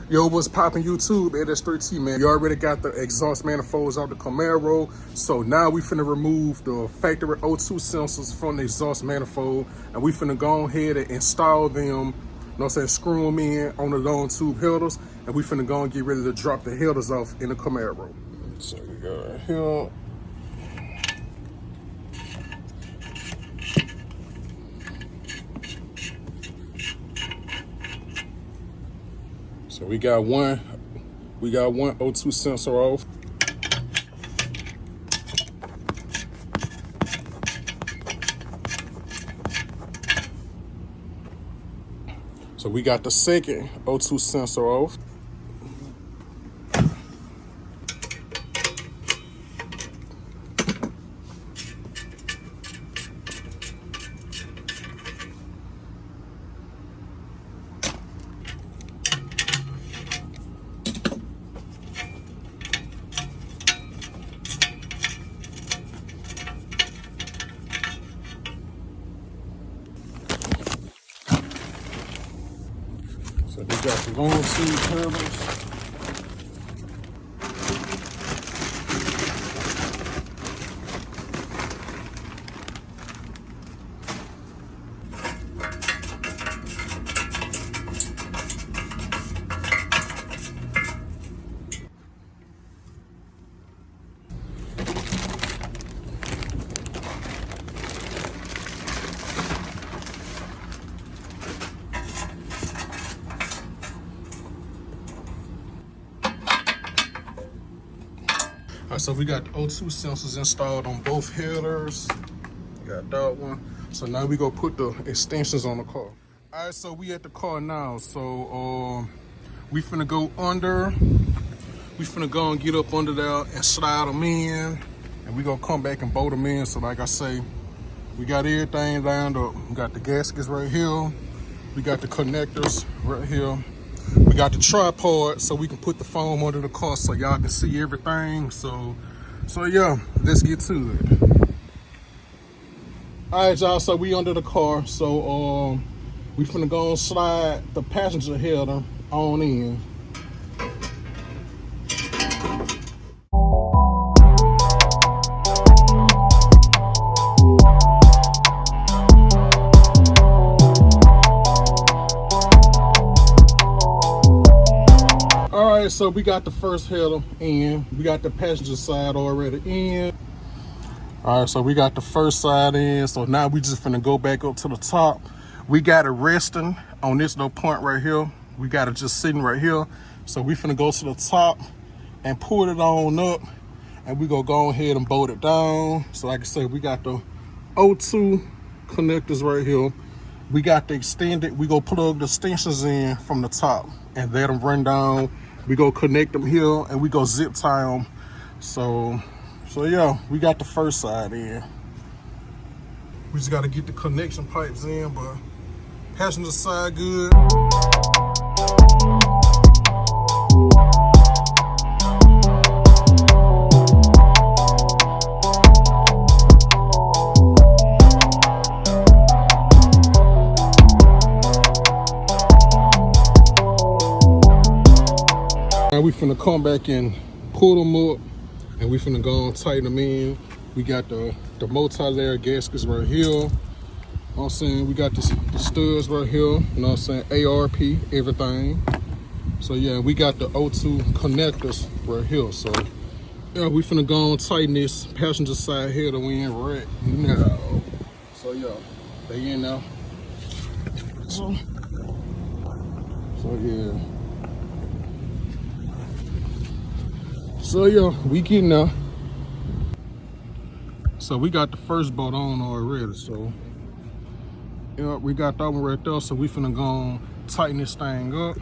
Yo, what's poppin' YouTube? SS3T, man. You already got the exhaust manifolds out the Camaro. So now we finna remove the factory O2 sensors from the exhaust manifold. And we finna go ahead and install them, you know what I'm saying, screw them in on the Longtube headers. And we finna go and get ready to drop the headers off in the Camaro. So we got right here. So we got one O2 sensor off. So we got the second O2 sensor off. So we got the Longtube turbos. All right, so we got the O2 sensors installed on both headers. We got that one. So now we go put the extensions on the car. All right, so we at the car now. So we finna go under. We finna go and get up under there and slide them in. And we gonna come back and bolt them in. So like I say, we got everything lined up. We got the gaskets right here. We got the connectors right here. We got the tripod so we can put the foam under the car so y'all can see everything. So yeah, let's get to it. All right, y'all, so we under the car. So we finna go and slide the passenger header on in. All right, so we got the first header in. We got the passenger side already in. All right, so we got the first side in. So now we just finna go back up to the top. We got it resting on this little point right here. We got it just sitting right here. So we finna go to the top and pull it on up, and we gonna go ahead and bolt it down. So like I said, we got the O2 connectors right here. We got the extended, we go plug the extensions in from the top and let them run down. We go connect them here and we go zip tie them. So yeah, we got the first side in. We just gotta get the connection pipes in, but passenger side good. Now we finna come back and pull them up, and we finna go and tighten them in. We got the multi-layer gaskets right here. You know what I'm saying? We got the studs right here. You know what I'm saying? ARP, everything. So yeah, we got the O2 connectors right here. So yeah, we finna go and tighten this passenger side header in right now. So yeah, they in now. So yeah. So yeah, we getting there. So we got the first bolt on already. So yeah, we got that one right there. So we finna go and tighten this thing up.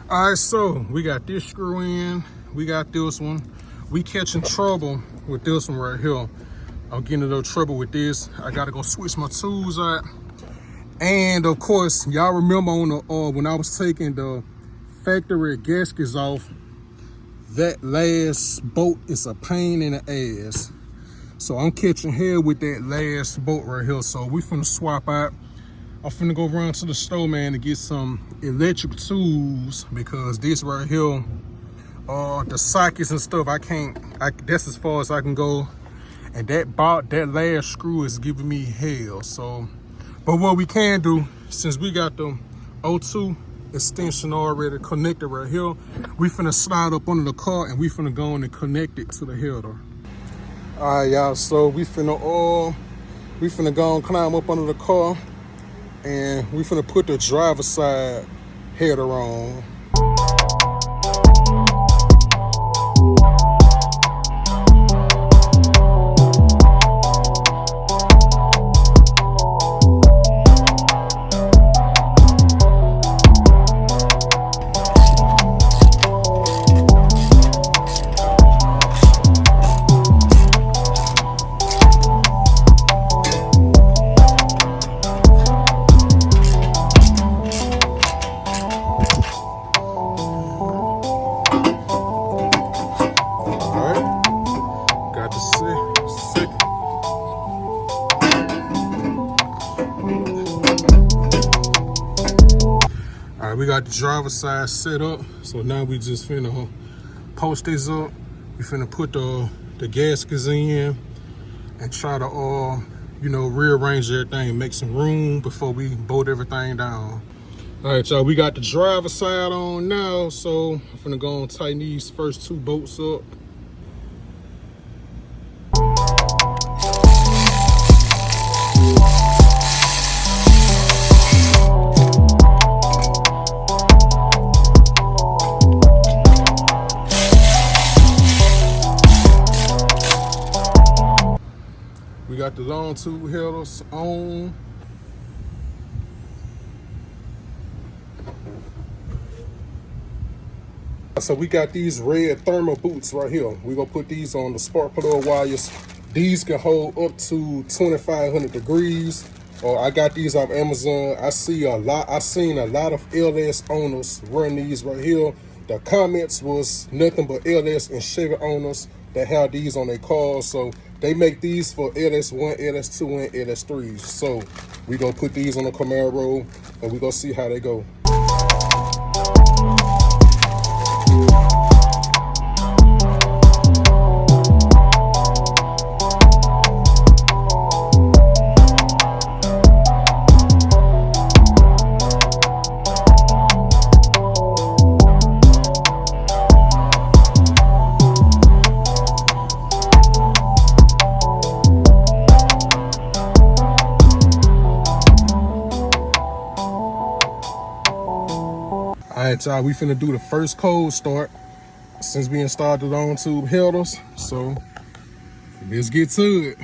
All right, so we got this screw in. We got this one. We catching trouble with this one right here. I'm getting a little trouble with this. I gotta go switch my tools out. And of course, y'all remember on the when I was taking the factory gaskets off, that last bolt is a pain in the ass. So I'm catching hell with that last bolt right here. So we finna swap out. I'm finna go run to the store, man, to get some electric tools, because this right here, the sockets and stuff, that's as far as I can go. And that last screw is giving me hell. So, but what we can do, since we got the O2 extension already connected right here, we finna slide up under the car and we finna go on and connect it to the header. All right, y'all, so we finna go and climb up under the car, and we finna put the driver's side header on. We got the driver's side set up, so now we just finna post this up. We finna put the gaskets in and try to rearrange everything, make some room before we bolt everything down. All right, y'all, we got the driver's side on now, so I'm finna go and tighten these first two bolts up. We got the Longtube headers on. So we got these red thermal boots right here. We're gonna put these on the spark plug wires. These can hold up to 2,500 degrees. I got these off Amazon. I've seen a lot of LS owners run these right here. The comments was nothing but LS and Chevy owners that have these on their cars. So they make these for LS1, LS2, and LS3s. So we gonna put these on the Camaro and we gonna see how they go. All right, y'all, we finna do the first cold start since we installed the Longtube headers. So let's get to it.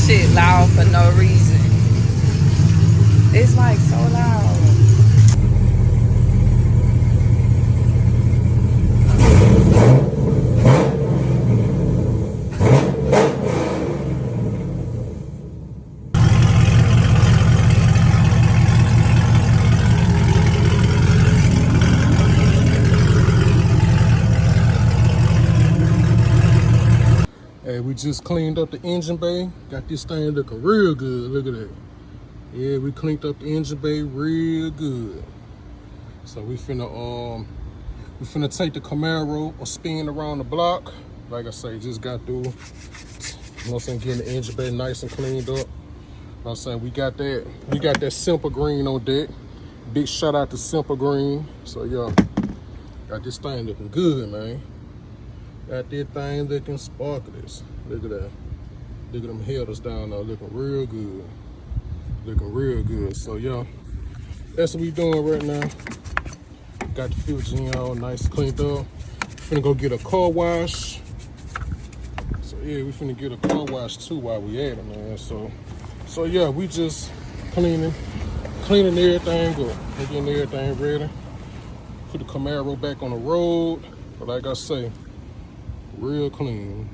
Shit loud for no reason. It's like so loud. Hey, we just cleaned up the engine bay. Got this thing looking real good. Look at that. Yeah, we cleaned up the engine bay real good. So we finna take the Camaro a spin around the block. Like I say, just got through, you know what I'm saying, getting the engine bay nice and cleaned up. You know what I'm saying, we got that Simple Green on deck. Big shout out to Simple Green. So yeah, got this thing looking good, man. Got this thing looking sparkless. Look at that. Look at them headers down there, looking real good. Looking real good. So yeah, that's what we doing right now. Got the fuel gen all nice cleaned up. Finna go get a car wash. So yeah, we finna get a car wash too while we at it, man. So yeah, we just cleaning everything up, getting everything ready. Put the Camaro back on the road. But like I say, real clean.